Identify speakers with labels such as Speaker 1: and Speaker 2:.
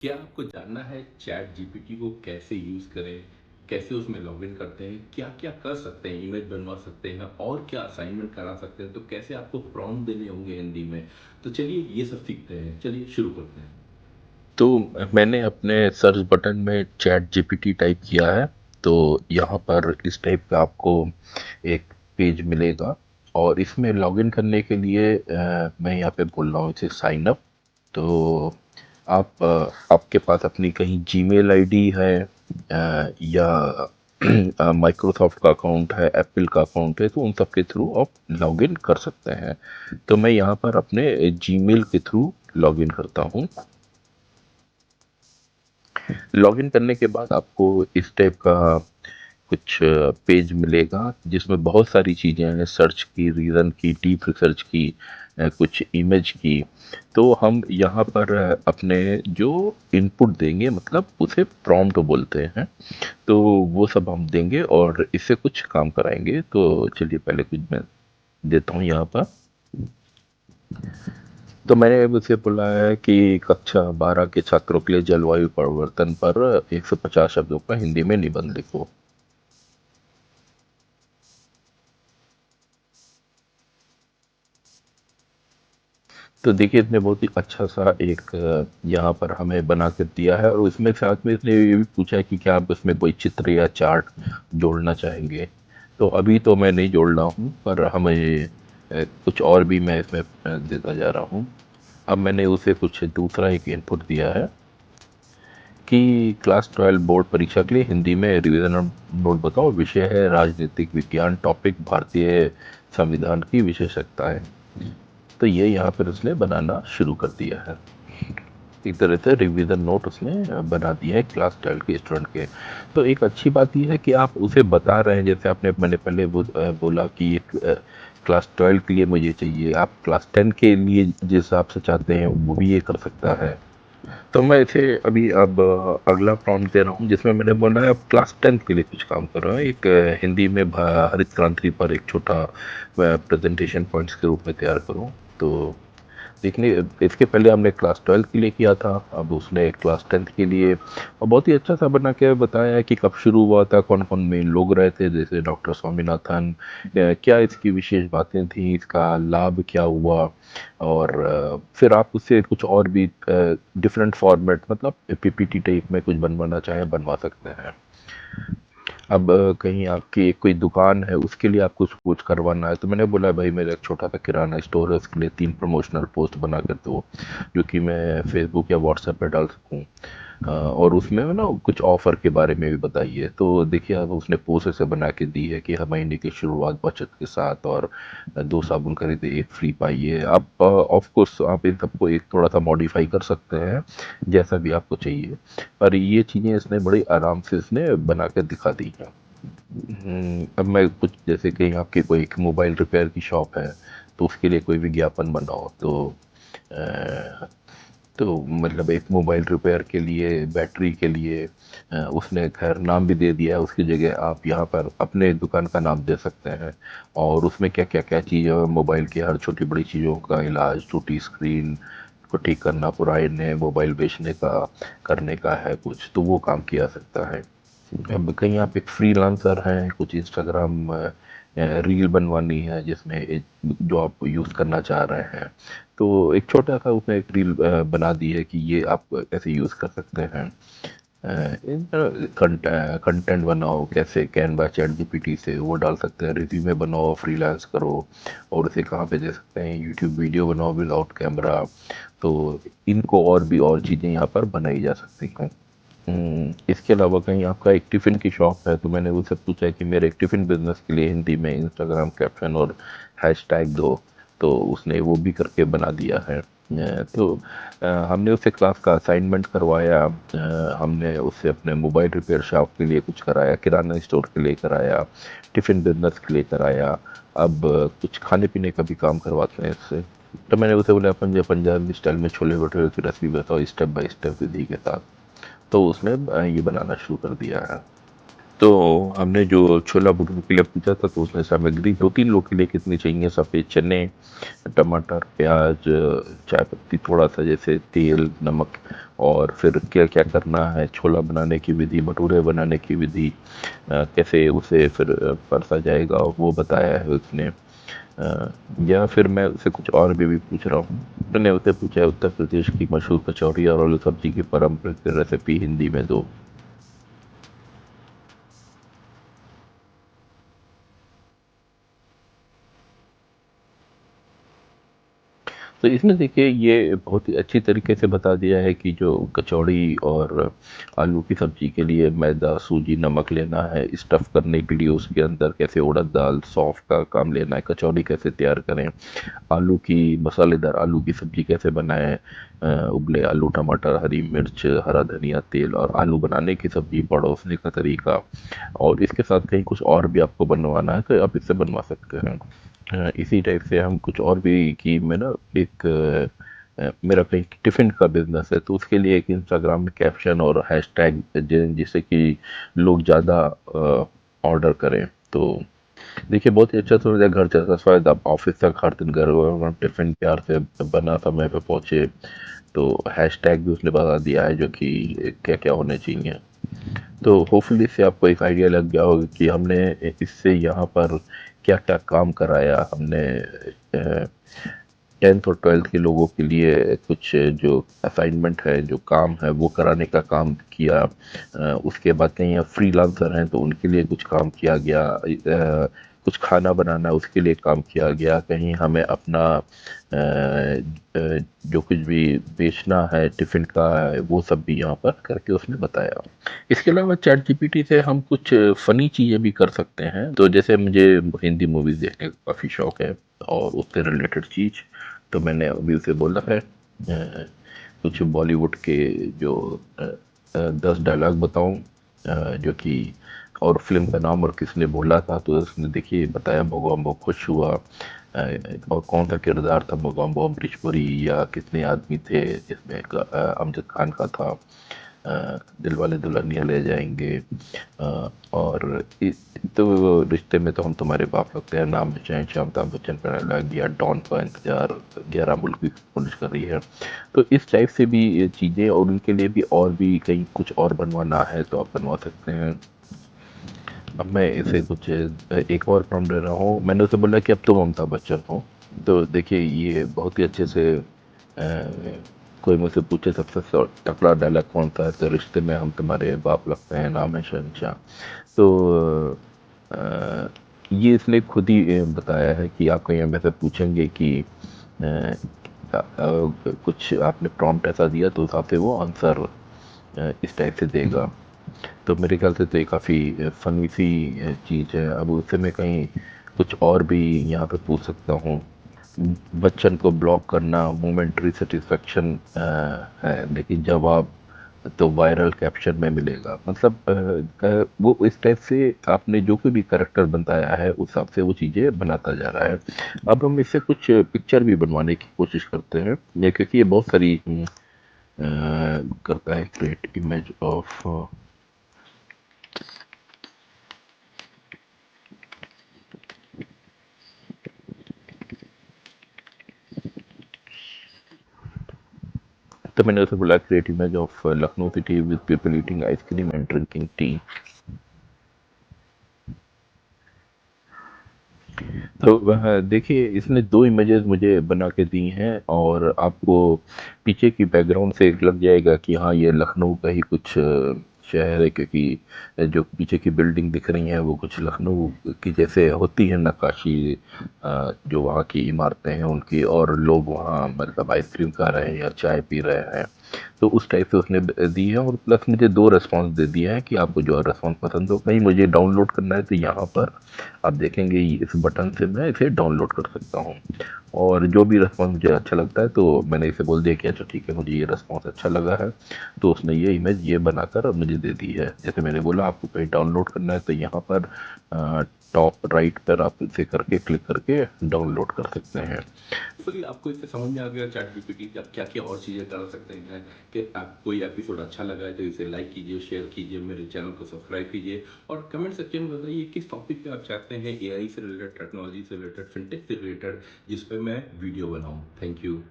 Speaker 1: क्या आपको जानना है चैट जीपीटी को कैसे यूज़ करें? कैसे उसमें लॉगिन करते हैं? क्या-क्या कर सकते हैं? इमेज बनवा सकते हैं और क्या असाइनमेंट करा सकते हैं? तो कैसे आपको प्रॉम्प्ट देने होंगे हिंदी में? तो चलिए ये सब सीखते हैं। चलिए शुरू करते हैं।
Speaker 2: तो मैंने अपने सर्च बटन में चैट जीपीटी टाइप किया है। तो यहाँ पर इस टाइप का आपको एक पेज मिलेगा और इसमें लॉगिन करने के लिए मैं यहाँ पे बोल रहा हूँ इसे साइन अप। तो आपके पास अपनी कहीं जीमेल आईडी है या माइक्रोसॉफ्ट का अकाउंट है, एप्पल का अकाउंट है, तो उन सब के थ्रू आप लॉगिन कर सकते हैं। तो मैं यहाँ पर अपने जीमेल के थ्रू लॉगिन करता हूँ। लॉगिन करने के बाद आपको इस टाइप का कुछ पेज मिलेगा जिसमें बहुत सारी चीज़ें हैं, सर्च की, रीज़न की, डीप रिसर्च की, कुछ इमेज की। तो हम यहाँ पर अपने जो इनपुट देंगे, मतलब उसे प्रॉम्प्ट बोलते हैं, तो वो सब हम देंगे और इससे कुछ काम कराएंगे। तो चलिए पहले कुछ मैं देता हूँ यहाँ पर। तो मैंने उसे बोला है कि कक्षा 12 के छात्रों के लिए जलवायु परिवर्तन पर 150 शब्दों का हिंदी में निबंध लिखो। तो देखिए इसने बहुत ही अच्छा सा एक यहाँ पर हमें बना कर दिया है और उसमें साथ में इसने ये भी पूछा है कि क्या आप इसमें कोई चित्र या चार्ट जोड़ना चाहेंगे। तो अभी तो मैं नहीं जोड़ रहा हूँ, पर हमें कुछ और भी मैं इसमें देता जा रहा हूँ। अब मैंने उसे कुछ दूसरा एक इनपुट दिया है कि क्लास 12 बोर्ड परीक्षा के लिए हिंदी में रिवीजन नोट बताओ। विषय है राजनीतिक विज्ञान, टॉपिक भारतीय संविधान की विशेषताएं। तो ये यहाँ पर उसने बनाना शुरू कर दिया है। एक तरह से रिवीजन नोट उसने बना दिया है क्लास 12 के स्टूडेंट के। तो एक अच्छी बात यह है कि आप उसे बता रहे हैं, जैसे आपने मैंने पहले बोला कि क्लास 12 के लिए मुझे चाहिए, आप क्लास 10 के लिए जिस हिसाब से चाहते हैं वो भी ये कर सकता है। तो मैं इसे अभी अब अगला प्रॉम्प्ट दे रहा हूँ जिसमें मैंने बोला है अब क्लास 10 के लिए कुछ काम कर रहा है। एक हिंदी में हरित क्रांति पर एक छोटा प्रेजेंटेशन पॉइंट्स के रूप में तैयार करूँ। तो देखने इसके पहले हमने क्लास 12 के लिए किया था, अब उसने क्लास 10 के लिए और बहुत ही अच्छा सा बना के बताया है कि कब शुरू हुआ था, कौन कौन मेन लोग रहे थे, जैसे डॉक्टर स्वामीनाथन, क्या इसकी विशेष बातें थी, इसका लाभ क्या हुआ। और फिर आप उससे कुछ और भी डिफरेंट फॉर्मेट, मतलब पीपीटी टाइप में कुछ बनवाना चाहे बनवा सकते हैं। अब कहीं आपकी एक कोई दुकान है, उसके लिए आपको कुछ करवाना है, तो मैंने बोला भाई मेरा एक छोटा सा किराना स्टोर है, उसके लिए 3 प्रमोशनल पोस्ट बना कर दो जो कि मैं फेसबुक या व्हाट्सएप पे डाल सकूं। और उसमें ना कुछ ऑफर के बारे में भी बताइए। तो देखिए अब उसने पोस्ट ऐसे बना के दी है कि हर महीने की शुरुआत बचत के साथ और 2 साबुन खरीदे एक फ्री पाइए। आप ऑफ कोर्स आप इन सबको एक थोड़ा सा मॉडिफाई कर सकते हैं जैसा भी आपको चाहिए, पर ये चीज़ें इसने बड़ी आराम से इसने बना कर दिखा दी हैं। अब मैं कुछ जैसे कि आपके कोई एक मोबाइल रिपेयर की शॉप है, तो उसके लिए कोई विज्ञापन बनाओ। अ, तो मतलब एक मोबाइल रिपेयर के लिए, बैटरी के लिए उसने खैर नाम भी दे दिया है, उसकी जगह आप यहाँ पर अपने दुकान का नाम दे सकते हैं। और उसमें क्या क्या क्या चीज़ है, मोबाइल की हर छोटी बड़ी चीज़ों का इलाज, टूटी स्क्रीन को ठीक करना, पुराने मोबाइल बेचने का, करने का है कुछ, तो वो काम किया सकता है। अब कहीं आप एक फ्रीलांसर हैं, कुछ इंस्टाग्राम रील बनवानी है जिसमें जो आप यूज़ करना चाह रहे हैं, तो एक छोटा सा उसने एक रील बना दी है कि ये आप कैसे यूज़ कर सकते हैं। कंटेंट बनाओ कैसे, कैनवा चैट जीपीटी से वो डाल सकते हैं, रिज्यूमे बनाओ, फ्रीलांस करो, और उसे कहाँ पे दे सकते हैं, यूट्यूब वीडियो बनाओ विदाउट कैमरा। तो इनको और भी और चीज़ें यहाँ पर बनाई जा सकती हैं। इसके अलावा कहीं आपका एक टिफ़िन की शॉप है, तो मैंने उससे पूछा है कि मेरे एक टिफ़िन बिजनेस के लिए हिंदी में इंस्टाग्राम कैप्शन और हैशटैग दो। तो उसने वो भी करके बना दिया है। हमने उससे क्लास का असाइनमेंट करवाया, हमने उससे अपने मोबाइल रिपेयर शॉप के लिए कुछ कराया, किराना स्टोर के लिए कराया, टिफ़िन बिजनेस के लिए कराया। अब कुछ खाने पीने का भी काम करवाते हैं इससे। तो मैंने उसे बोला पंजाबी स्टाइल में छोले भटूरे की रेसिपी बताओ स्टेप बाय स्टेप विधि के साथ। तो उसने ये बनाना शुरू कर दिया है। तो हमने जो छोला भटूरे के लिए पूछा था तो उसने सामग्री 2-3 लोग के लिए कितनी चाहिए, सफ़ेद चने, टमाटर, प्याज, चाय पत्ती, थोड़ा सा जैसे तेल, नमक, और फिर क्या क्या करना है, छोला बनाने की विधि, भटूरे बनाने की विधि, कैसे उसे फिर परसा जाएगा वो बताया है उसने। या फिर मैं उससे कुछ और भी पूछ रहा हूँ। मैंने उससे पूछा है उत्तर प्रदेश की मशहूर कचौड़ी और आलू सब्जी की पारंपरिक रेसिपी हिंदी में दो। तो इसमें देखिए ये बहुत ही अच्छी तरीके से बता दिया है कि जो कचौड़ी और आलू की सब्जी के लिए मैदा, सूजी, नमक लेना है, स्टफ़ करने के लिए उसके अंदर कैसे उड़द दाल, सौंफ का काम लेना है, कचौड़ी कैसे तैयार करें, आलू की मसालेदार आलू की सब्जी कैसे बनाएं, उबले आलू, टमाटर, हरी मिर्च, हरा धनिया, तेल, और आलू बनाने की सब्जी, परोसने का तरीका, और इसके साथ कहीं कुछ और भी आपको बनवाना है तो आप इससे बनवा सकते हैं। इसी टाइप से हम कुछ और भी कि मैं ना एक मेरा कहीं टिफ़िन का बिजनेस है तो उसके लिए एक इंस्टाग्राम में कैप्शन और हैशटैग जिससे कि लोग ज़्यादा ऑर्डर करें। तो देखिए बहुत ही अच्छा सुविधा, घर जैसा स्वाद, आप ऑफिस तक हर दिन घर टिफ़िन प्यार से बना समय पे पहुँचे। तो हैशटैग भी उसने बता दिया है जो कि क्या क्या होने चाहिए। तो होपफुली इससे आपको एक आइडिया लग गया होगा कि हमने इससे यहाँ पर क्या क्या काम कराया। हमने 10th और 12th के लोगों के लिए कुछ जो असाइनमेंट है, जो काम है वो कराने का काम किया। उसके बाद कहीं आप फ्रीलांसर हैं तो उनके लिए कुछ काम किया गया। कुछ खाना बनाना उसके लिए काम किया गया। कहीं हमें अपना जो कुछ भी बेचना है टिफ़िन का, वो सब भी यहाँ पर करके उसने बताया। इसके अलावा चैट जीपीटी से हम कुछ फ़नी चीज़ें भी कर सकते हैं। तो जैसे मुझे हिंदी मूवीज़ देखने का काफ़ी शौक है और उससे रिलेटेड चीज़, तो मैंने अभी उसे बोला है कुछ बॉलीवुड के जो 10 डायलॉग बताऊं, जो कि और फिल्म का नाम और किसने बोला था, तो उसने देखिए बताया मोगैम्बो खुश हुआ। और कौन सा किरदार था मोगैम्बो, अमरीश पुरी या कितने आदमी थे जिसमें अमजद खान का था। दिलवाले दुल्हनिया ले जाएंगे, और तो रिश्ते में तो हम तुम्हारे बाप लगते हैं, नाम है चैन, अमिताभ बच्चन पर लग गया, डॉन का इंतजार, 11 मुल्क की पुलिस कर रही है। तो इस टाइप से भी ये चीज़ें, और उनके लिए भी और भी कहीं कुछ और बनवाना है तो आप बनवा सकते हैं। अब मैं इसे कुछ एक और प्रॉम्प्ट दे रहा हूँ। मैंने उसे बोला कि अब तुम अमिताभ बच्चन हो। तो देखिए ये बहुत ही अच्छे से कोई मुझसे पूछे सबसे तगड़ा डायलॉग कौन सा है, तो रिश्ते में हम तुम्हारे बाप लगते हैं, नाम है शहनशाह। तो अ, ये इसने खुद ही बताया है कि आप कहीं हमें से पूछेंगे कि कुछ आपने प्रॉम्प्ट ऐसा दिया तो उस हिसाब से वो आंसर इस टाइप से देगा। तो मेरे ख्याल से तो ये काफ़ी फ़नी सी चीज़ है। अब उससे मैं कहीं कुछ और भी यहाँ पे पूछ सकता हूँ। बच्चन को ब्लॉक करना मोमेंटरी सेटिस्फेक्शन है, लेकिन जवाब तो वायरल कैप्शन में मिलेगा। मतलब वो इस टाइप से आपने जो कोई भी करैक्टर बताया है उस हिसाब से वो चीज़ें बनाता जा रहा है। अब हम इससे कुछ पिक्चर भी बनवाने की कोशिश करते हैं, ये क्योंकि ये बहुत सारी करता है क्रिएट इमेज ऑफ। तो मैंने उसे बोला create image of Lucknow city with people eating ice cream and drinking tea. तो वह देखिए इसने दो इमेजेस मुझे बना के दी हैं, और आपको पीछे की बैकग्राउंड से लग जाएगा कि हाँ ये लखनऊ का ही कुछ शहर है, क्योंकि जो पीछे की बिल्डिंग दिख रही हैं वो कुछ लखनऊ की जैसे होती है नक्काशी, जो वहाँ की इमारतें हैं उनकी, और लोग वहाँ मतलब आइसक्रीम खा रहे हैं या चाय पी रहे हैं। तो उस टाइप से उसने दी है, और प्लस मुझे दो रेस्पॉन्स दे दिया है कि आपको जो रेस्पॉन्स पसंद हो। कहीं मुझे डाउनलोड करना है तो यहाँ पर आप देखेंगे इस बटन से मैं इसे डाउनलोड कर सकता हूँ, और जो भी रेस्पॉन्स मुझे अच्छा लगता है तो मैंने इसे बोल दिया कि अच्छा ठीक है मुझे ये रेस्पॉन्स अच्छा लगा है, तो उसने ये इमेज ये बनाकर मुझे दे दी है। जैसे मैंने बोला आपको कहीं डाउनलोड करना है तो यहाँ पर टॉप राइट पर आप इसे करके क्लिक करके डाउनलोड कर सकते हैं।
Speaker 1: होपफुली आपको इससे समझ में आ गया चैट जीपीटी का क्या क्या और चीज़ें कर सकते हैं कि आप कोई एपिसोड अच्छा लगा है तो इसे लाइक कीजिए, शेयर कीजिए, मेरे चैनल को सब्सक्राइब कीजिए और कमेंट सेक्शन में बताइए किस टॉपिक पे आप चाहते हैं एआई से रिलेटेड, टेक्नोलॉजी से रिलेटेड, फिनटेक से रिलेटेड जिस पे मैं वीडियो बनाऊँ। Thank you.